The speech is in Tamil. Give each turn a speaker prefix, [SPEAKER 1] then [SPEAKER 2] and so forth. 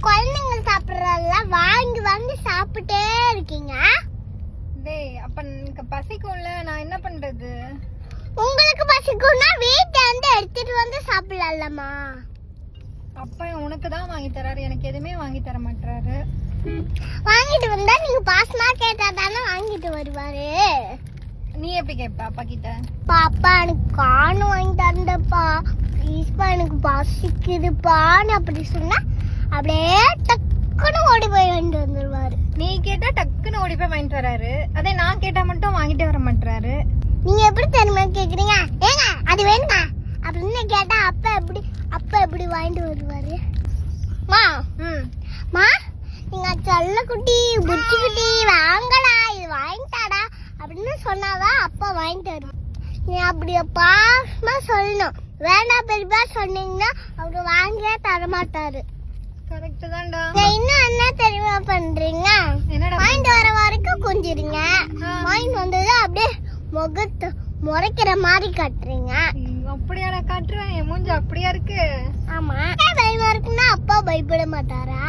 [SPEAKER 1] குழந்தைங்க சாப்பிடுறதெல்லாம் வாங்கி வாங்கி சாப்பிட்டே இருக்கீங்க.
[SPEAKER 2] டேய் அப்ப எனக்கு பசிக்கும்ல, நான் என்ன பண்றது?
[SPEAKER 1] உங்களுக்கு பசிக்கும்னா வீட்ல இருந்து எடுத்துட்டு வந்து சாப்பிடலாமா?
[SPEAKER 2] அப்பா உனக்கு தான் வாங்கி தராரு, எனக்கு எதுவுமே வாங்கி தர மாட்டாரு.
[SPEAKER 1] வாங்கிட்டு வந்தா நீங்க பாசமா கேட்டா தானே வாங்கிட்டு வருவாரு.
[SPEAKER 2] நீ எப்படி கேட்ப அப்பா கிட்ட?
[SPEAKER 1] பாப்பா எனக்கு காணு வாங்கி தரண்டப்பா, ப்ளீஸ்ப்பா எனக்கு பசிக்குதுப்பான்னு அப்படி சொன்னா அப்படியே டக்குன்னு ஓடி போய் வாங்கிட்டு வந்துருவாரு.
[SPEAKER 2] நீ கேட்டா டக்குன்னு ஓடி போய் வாங்கிட்டு வராரு, அதே நான் கேட்டா மட்டும் வாங்கிட்டு வர மாட்டாரு.
[SPEAKER 1] நீங்க எப்படி தெரியுமா கேக்குறீங்க? ஏங்க அது வேணுங்க அப்படின்னு கேட்டா அப்பா எப்படி வாங்கிட்டு வருவாரு? மா மா நீங்க செல்ல குட்டி புச்சி குட்டி வாங்கடா இது வாங்கிட்டாடா அப்படின்னு சொன்னாதான் அப்பா வாங்கிட்டு வரும். நீ அப்படியே பாசமா சொல்லணும். வேண்டாம் பெரியப்பா சொன்னீங்கன்னா அவரு வாங்கியே தரமாட்டாரு.
[SPEAKER 2] கரெக்ட் தான்டா.
[SPEAKER 1] இன்னும் என்ன தெரியுமா பண்றீங்க?
[SPEAKER 2] என்னடா
[SPEAKER 1] வாங்கிட்டு வர வரைக்கும் கொஞ்சிருங்க, வாங்கிட்டு வந்தது அப்படியே முகத்தை முறைக்கிற மாதிரி கட்டுறீங்க.
[SPEAKER 2] அப்படியாடா காட்டுறேன்? என் மூஞ்சி அப்படியா இருக்கு?
[SPEAKER 1] ஆமா பயமா இருக்குன்னா அப்பா பயப்பட மாட்டாரா?